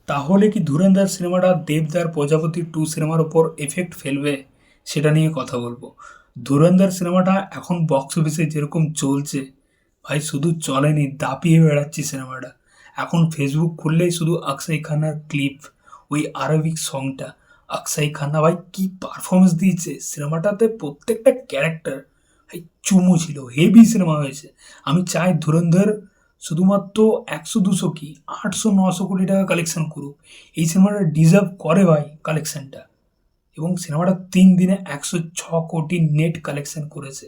তাহলে কি ধুরন্ধর সিনেমাটা দেবদার প্রজাপতি 2 সিনেমার ওপর এফেক্ট ফেলবে? সেটা নিয়ে কথা বলবো। ধুরন্ধর সিনেমাটা এখন বক্স অফিসে যেরকম চলছে, ভাই শুধু চলেনি, দাপিয়ে বেড়াচ্ছে সিনেমাটা। এখন ফেসবুক খুললেই শুধু অক্ষয় খান্নার ক্লিপ, ওই আরবিক সংটা। অক্ষয় খান্না ভাই কি পারফরমেন্স দিয়েছে সিনেমাটাতে, প্রত্যেকটা ক্যারেক্টার ভাই চুমু ছিল, হেভি সিনেমা হয়েছে। আমি চাই ধুরন্ধর শুধুমাত্র 100-200 কি 800-900 কোটি টাকা কালেকশন করুক। এই সিনেমাটা ডিজার্ভ করে ভাই কালেকশনটা। এবং সিনেমাটা 3 দিনে 106 কোটি নেট কালেকশন করেছে।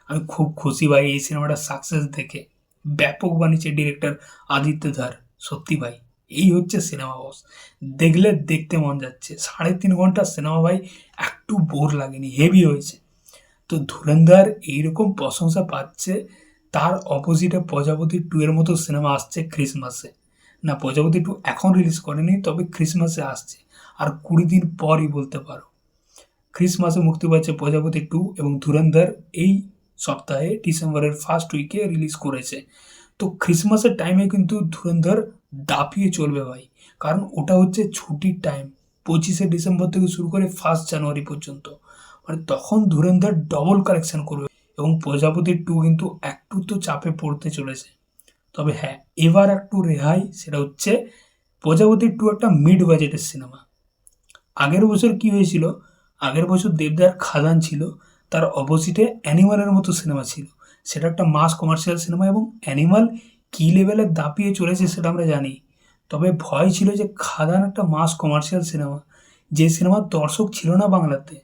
আমি খুব খুশি ভাই এই সিনেমাটা সাকসেস দেখে। ব্যাপক বানিয়েছে ডিরেক্টর আদিত্য ধার। সত্যি ভাই, এই হচ্ছে সিনেমা বস। দেখলে দেখতে মন যাচ্ছে। 3.5 ঘন্টার সিনেমা ভাই, একটু বোর লাগেনি, হেভি হয়েছে। তো ধুরন্ধর এইরকম প্রশংসা পাচ্ছে, তার অপোজিটে প্রজাপতি 2 এর মতো সিনেমা আসছে ক্রিসমাসে। না, প্রজাপতি 2 এখন রিলিজ করেনি, তবে ক্রিসমাসে আসছে। আর 20 দিন পরই বলতে পারো। ক্রিসমাসে মুক্তি পাচ্ছে প্রজাপতি 2 এবং ধুরন্ধর এই সপ্তাহে ডিসেম্বরের ফার্স্ট উইকে রিলিজ করেছে। তো ক্রিসমাসের টাইমে কিন্তু ধুরন্ধর দাপিয়ে চলবে ভাই। কারণ ওটা হচ্ছে ছুটির টাইম। 25শে ডিসেম্বর থেকে শুরু করে 1 জানুয়ারি পর্যন্ত। মানে তখন ধুরন্ধর ডবল কালেকশন করবে। এবং প্রজাপতি 2 কিন্তু একটু তো চাপে পড়তে চলেছে। তবে হ্যাঁ, এবার একটু রেহাই, সেটা হচ্ছে প্রজাপতি 2 একটা মিড বাজেটের সিনেমা। আগের বছর কি হয়েছিল, আগের বছর দেবদার খাদান ছিল, তার অপোজিটে অ্যানিমালের মতো সিনেমা ছিল। সেটা একটা মাস কমার্শিয়াল সিনেমা এবং অ্যানিমাল কী লেভেলে দাপিয়ে চলেছে সেটা আমরা জানি। তবে ভয় ছিল যে খাদান একটা মাস কমার্শিয়াল সিনেমা, যে সিনেমার দর্শক ছিল না বাংলাতে।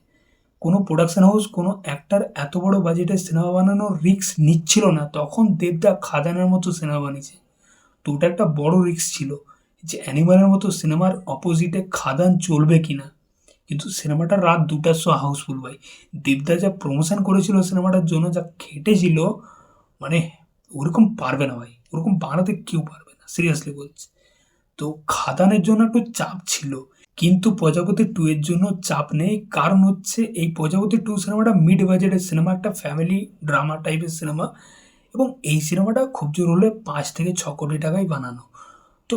কোনো প্রোডাকশন হাউস, কোনো অ্যাক্টার এত বড় বাজেটের সিনেমা বানানোর রিস্ক নিচ্ছিল না, তখন দেবদা খাদানের মতো সিনেমা বানিয়েছে। তো ওটা একটা বড় রিস্ক ছিল যে অ্যানিমালের মতো সিনেমার অপোজিটে খাদান চলবে কিনা। কিন্তু সিনেমাটা রাত 2টার শো হাউসফুল ভাই। দেবদা যা প্রমোশন করেছিল সিনেমাটার জন্য, যা খেটেছিল, মানে ওরকম পারবে না ভাই, ওরকম বানাতে কেউ পারবে না, সিরিয়াসলি বলছি। তো খাদানের জন্য একটু চাপ ছিল, কিন্তু প্রজাপতি 2 এর জন্য চাপ নেই। কারণ হচ্ছে এই প্রজাপতি 2 সিনেমাটা মিড বাজেটের সিনেমা, একটা ফ্যামিলি ড্রামা টাইপের সিনেমা। এবং এই সিনেমাটা খুব জোর হলে 5 থেকে 6 কোটি টাকায় বানানো। তো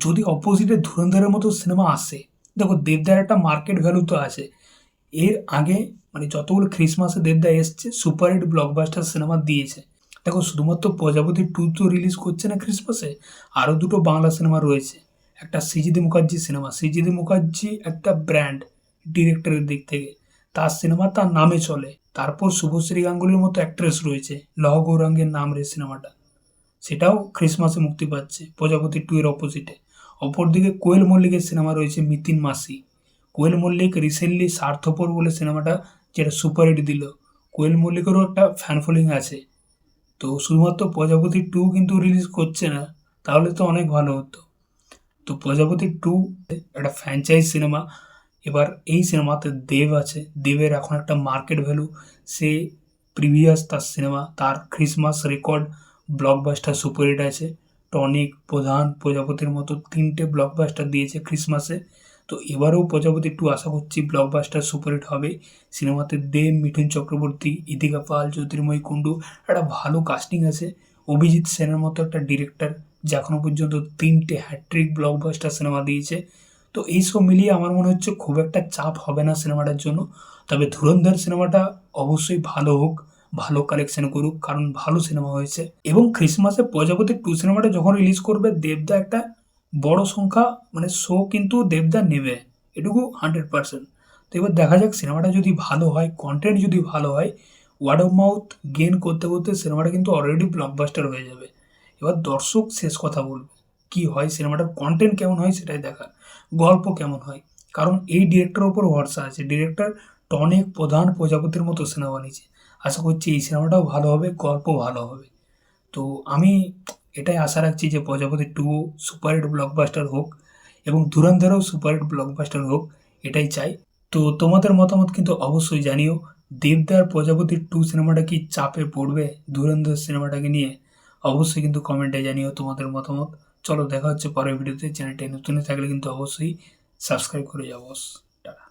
যদি অপোজিটে ধুরন্ধরের মতো সিনেমা আসে, দেখো দেবদার একটা মার্কেট ভ্যালু তো আছে। এর আগে মানে যতগুলো ক্রিসমাসে দেবদা এসছে, সুপারহিট ব্লকবাস্টার সিনেমা দিয়েছে। দেখো শুধুমাত্র প্রজাপতি 2 তো রিলিজ করছে না ক্রিসমাসে, আরও দুটো বাংলা সিনেমা রয়েছে। একটা সৃজিত মুখার্জি সিনেমা, সৃজিত মুখার্জি একটা ব্র্যান্ড ডিরেক্টরের দিক থেকে, তার সিনেমা তার নামে চলে। তারপর শুভশ্রী গাঙ্গুলির মতো অ্যাক্ট্রেস রয়েছে, লহ গৌরাঙ্গের নাম রে সিনেমাটা, সেটাও ক্রিসমাসে মুক্তি পাচ্ছে প্রজাপতি 2 এর অপোজিটে। অপরদিকে কোয়েল মল্লিকের সিনেমা রয়েছে মিতিন মাসি। কোয়েল মল্লিক রিসেন্টলি স্বার্থপর বলে সিনেমাটা, যেটা সুপারহিট দিল। কোয়েল মল্লিকেরও একটা ফ্যান ফলোয়িং আছে। তো শুধুমাত্র প্রজাপতি 2 কিন্তু রিলিজ করছে না, তাহলে তো অনেক ভালো হতো। তো প্রজাপতি 2 একটা ফ্র্যাঞ্চাইজ সিনেমা। এবার এই সিনেমাতে দেব আছে, দেবের এখন একটা মার্কেট ভ্যালু। সে প্রিভিয়াস তার সিনেমা, তার ক্রিসমাস রেকর্ড ব্লকবাস্টার সুপারহিট আছে। টনিক, প্রধান, প্রজাপতির মতো 3টে ব্লকবাস্টার দিয়েছে ক্রিসমাসে। তো এবারেও প্রজাপতি 2 আশা করছি ব্লকবাস্টার সুপারহিট হবে। সিনেমাতে দেব, মিঠুন চক্রবর্তী, ইদিকা পাল, জ্যোতির্ময়ী কুণ্ডু, একটা ভালো কাস্টিং আছে। অভিজিৎ সেনের মতো একটা ডিরেক্টর, যে এখনও পর্যন্ত 3টে হ্যাট্রিক ব্লকবাস্টার সিনেমা দিয়েছে। তো এইসব মিলিয়ে আমার মনে হচ্ছে খুব একটা চাপ হবে না সিনেমাটার জন্য। তবে ধুরন্ধর সিনেমাটা অবশ্যই ভালো হোক, ভালো কালেকশন করুক, কারণ ভালো সিনেমা হয়েছে। এবং ক্রিসমাসে প্রজাপতি 2 সিনেমাটা যখন রিলিজ করবে, দেবদা একটা বড় সংখ্যা মানে শো কিন্তু দেবদা নেবে, এটুকু 100%। তো এবার দেখা যাক সিনেমাটা যদি ভালো হয়, কন্টেন্ট যদি ভালো হয়, ওয়ার্ড অফ মাউথ গেন করতে করতে সিনেমাটা কিন্তু অলরেডি ব্লকবাস্টার হয়ে যাবে। এবার দর্শক শেষ কথা বলবে, কি হয় সিনেমাটার কন্টেন্ট কেমন হয় সেটাই দেখার, গল্প কেমন হয়। কারণ এই ডিরেক্টরের ওপর ভরসা আছে। ডিরেক্টর টনিক, প্রধান, প্রজাপতির মতো সিনেমা বানিয়েছে। আশা করছি এই সিনেমাটাও ভালো হবে, গল্প ভালো হবে। তো আমি এটাই আশা রাখছি যে প্রজাপতি 2 সুপারহিট ব্লকবাস্টার হোক এবং ধুরন্ধরও সুপারহিট ব্লকবাস্টার হোক, এটাই চাই। তো তোমাদের মতামত কিন্তু অবশ্যই জানিও। দেবদার প্রজাপতি 2 সিনেমাটা কি চাপে পড়বে ধুরন্ধর সিনেমাটাকে নিয়ে? অবশ্যই কিন্তু কমেন্টে জানিও তোমাদের মতামত। চলো দেখা হচ্ছে পরের ভিডিওতে। চ্যানেলটি নতুন থাকলে কিন্তু অবশ্যই সাবস্ক্রাইব করে যাও বস। টাটা।